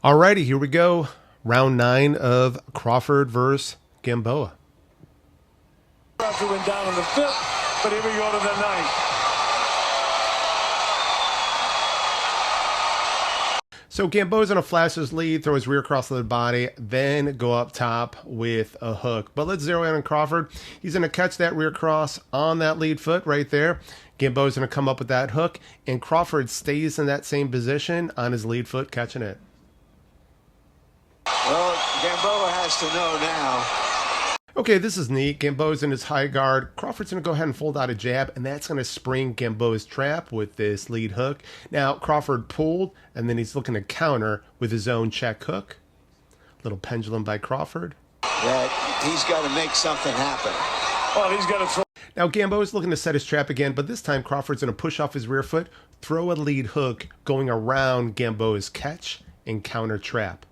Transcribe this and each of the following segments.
Alrighty, here we go. Round 9 of Crawford versus Gamboa. Crawford went down in the 5th, but here we go to the 9th. So Gamboa's going to flash his lead, throw his rear cross to the body, then go up top with a hook. But let's zero in on Crawford. He's going to catch that rear cross on that lead foot right there. Gamboa's going to come up with that hook, and Crawford stays in that same position on his lead foot, catching it. Well, Gamboa has to know now. Okay, this is neat. Gamboa's in his high guard. Crawford's going to go ahead and fold out a jab, and that's going to spring Gamboa's trap with this lead hook. Now, Crawford pulled, and then he's looking to counter with his own check hook. Little pendulum by Crawford. That he's got to make something happen. Well, he's got to throw. Now, Gamboa's looking to set his trap again, but this time Crawford's going to push off his rear foot, throw a lead hook going around Gamboa's catch, and counter trap.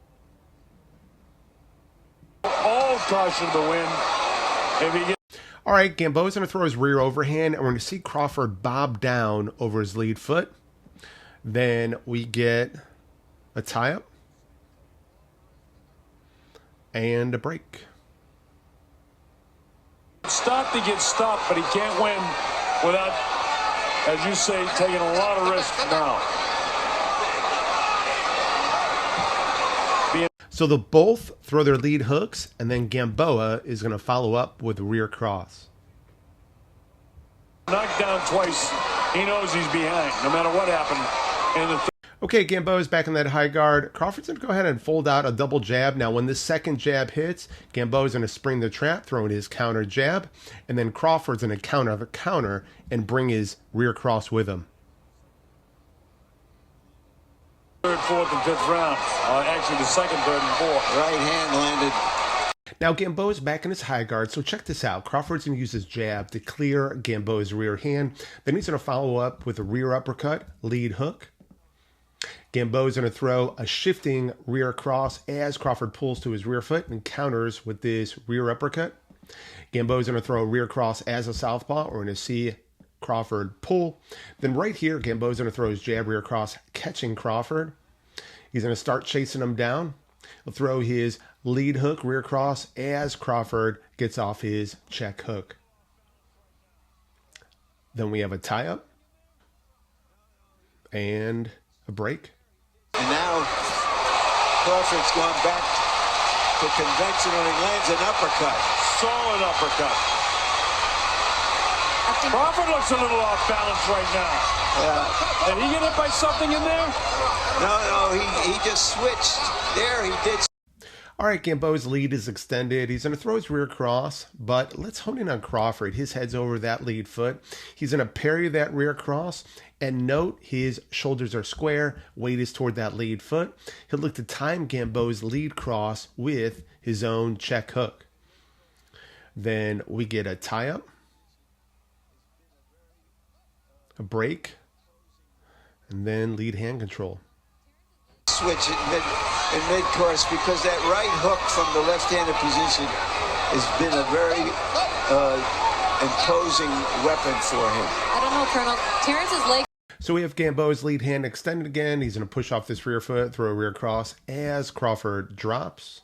All caution to win. If he gets... All right, Gamboa's going to throw his rear overhand, and we're going to see Crawford bob down over his lead foot. Then we get a tie-up and a break. Stopped, he gets stopped, but he can't win without, as you say, taking a lot of risk now. So they'll both throw their lead hooks, and then Gamboa is going to follow up with a rear cross. Knocked down twice. He knows he's behind, no matter what happened in the third. Okay, Gamboa's back in that high guard. Crawford's going to go ahead and fold out a double jab. Now, when this second jab hits, Gamboa's going to spring the trap, throwing his counter jab, and then Crawford's going to counter the counter and bring his rear cross with him. Third, fourth, and fifth round. Actually, the second, third, and fourth. Right hand landed. Now, Gamboa's back in his high guard, so check this out. Crawford's going to use his jab to clear Gamboa's rear hand. Then he's going to follow up with a rear uppercut, lead hook. Gamboa's going to throw a shifting rear cross as Crawford pulls to his rear foot and counters with this rear uppercut. Gamboa's going to throw a rear cross as a southpaw. We're going to see Crawford pull. Then right here, Gamboa's going to throw his jab rear cross, catching Crawford. He's going to start chasing him down. He'll throw his lead hook rear cross as Crawford gets off his check hook. Then we have a tie-up and a break. And now Crawford's gone back to conventional. He lands an uppercut. Solid uppercut. Crawford looks a little off balance right now. Yeah. Did he get hit by something in there? No, he just switched. There, he did. All right, Gamboa's lead is extended. He's going to throw his rear cross, but let's hone in on Crawford. His head's over that lead foot. He's going to parry that rear cross, and note his shoulders are square, weight is toward that lead foot. He'll look to time Gamboa's lead cross with his own check hook. Then we get a tie-up, a break, and then lead hand control. Switch in mid-course because that right hook from the left-handed position has been a very imposing weapon for him. I don't know, Colonel. Terrence's leg. So we have Gamboa's lead hand extended again. He's going to push off this rear foot, throw a rear cross as Crawford drops.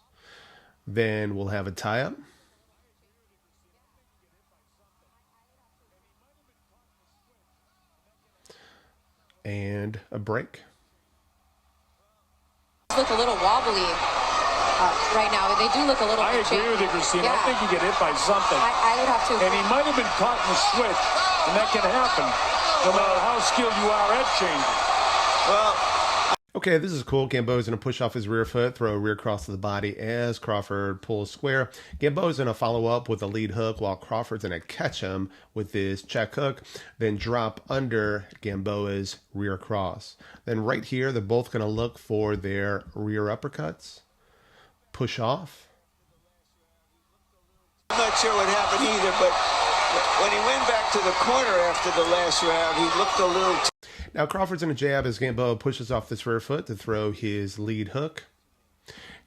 Then we'll have a tie-up. And a break. Look a little wobbly right now. They do look a little. I agree with you, Christine. Yeah. I think he get hit by something. I would have to. And he might have been caught in the switch, and that can happen no matter how skilled you are at changing. Well, okay, this is cool. Gamboa's going to push off his rear foot, throw a rear cross to the body as Crawford pulls square. Gamboa's going to follow up with a lead hook while Crawford's going to catch him with his check hook, then drop under Gamboa's rear cross. Then right here, they're both going to look for their rear uppercuts. Push off. I'm not sure what happened either, but when he went back to the corner after the last round, he looked a little... Now Crawford's in a jab as Gamboa pushes off this rear foot to throw his lead hook.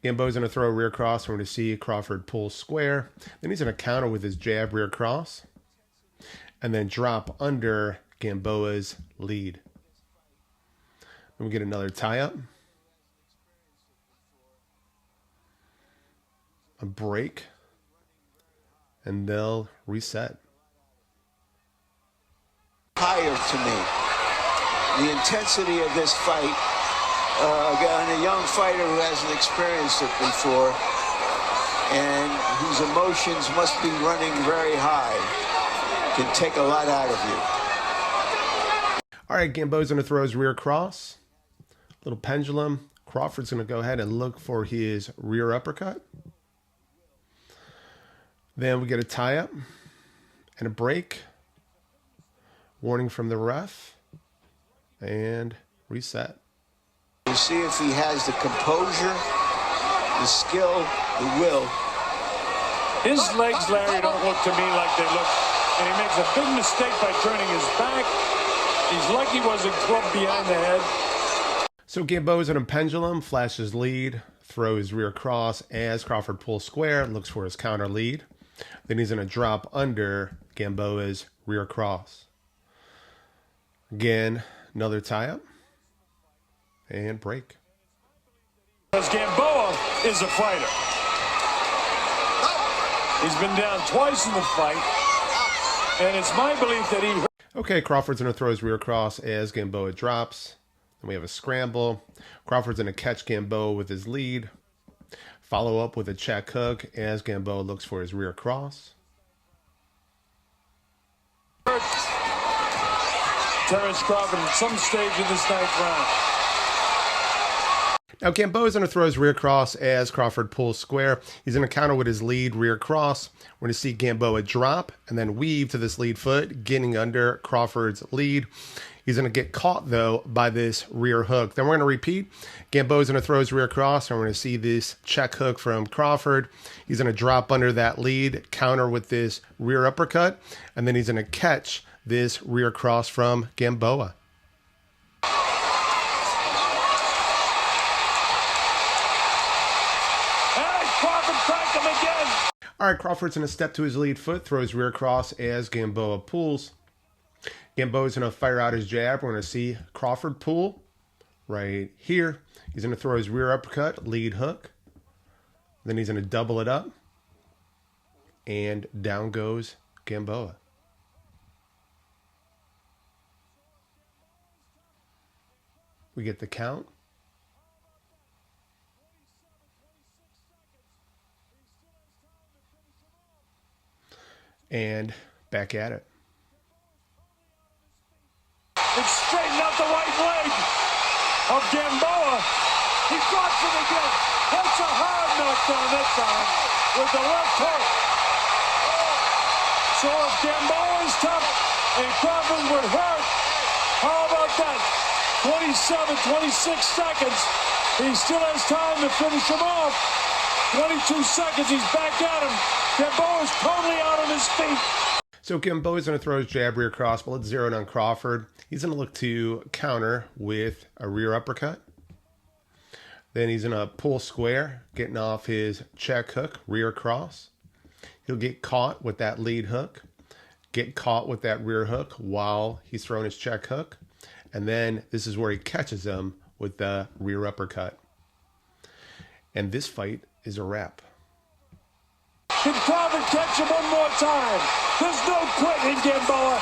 Gamboa's going to throw a rear cross. We're going to see Crawford pull square. Then he's going to counter with his jab rear cross. And then drop under Gamboa's lead. Then we get another tie-up. a break, and they'll reset. Higher to me. The intensity of this fight, again, a young fighter who hasn't experienced it before and whose emotions must be running very high, can take a lot out of you. All right, Gamboa's going to throw his rear cross. Little pendulum. Crawford's going to go ahead and look for his rear uppercut. Then we get a tie-up and a break. Warning from the ref. And reset. You see if he has the composure, the skill, the will. His legs, Larry, don't look to me like they look. And he makes a big mistake by turning his back. He's lucky he wasn't clubbed behind the head. So Gamboa's in a pendulum, flashes lead, throws rear cross as Crawford pulls square, looks for his counter lead. Then he's going to drop under Gamboa's rear cross. Again, another tie-up and break. Because Gamboa is a fighter. He's been down twice in the fight, and it's my belief that he... Okay, Crawford's going to throw his rear cross as Gamboa drops. Then we have a scramble. Crawford's going to catch Gamboa with his lead. Follow up with a check hook as Gamboa looks for his rear cross. Terence Crawford at some stage of this ninth round. Now Gamboa's going to throw his rear cross as Crawford pulls square. He's going to counter with his lead rear cross. We're going to see Gamboa drop and then weave to this lead foot, getting under Crawford's lead. He's going to get caught, though, by this rear hook. Then we're going to repeat. Gamboa's going to throw his rear cross, and we're going to see this check hook from Crawford. He's going to drop under that lead, counter with this rear uppercut, and then he's going to catch this rear cross from Gamboa. Hey, Crawford cracked him again. All right, Crawford's going to step to his lead foot, throw his rear cross as Gamboa pulls. Gamboa's going to fire out his jab. We're going to see Crawford pull right here. He's going to throw his rear uppercut, lead hook. Then he's going to double it up. And down goes Gamboa. We get the count. And back at it. It's straightened out the right leg of Gamboa. He drops it again. That's a hard knockdown that time with the left hook. So if Gamboa is tough and Crawford would hurt, how about that? 27, 26 seconds. He still has time to finish him off. 22 seconds, he's back at him. Gamboa is totally out on his feet. So Gamboa's going to throw his jab rear cross, but let's zero in on Crawford. He's going to look to counter with a rear uppercut. Then he's going to pull square, getting off his check hook, rear cross. He'll get caught with that lead hook, get caught with that rear hook while he's throwing his check hook. And then this is where he catches him with the rear uppercut. And this fight is a wrap. Can Crawford catch him one more time? There's no quitting Gamboa.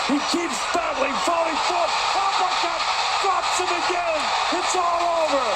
He keeps battling, falling forward. Uppercut, drops him again. It's all over.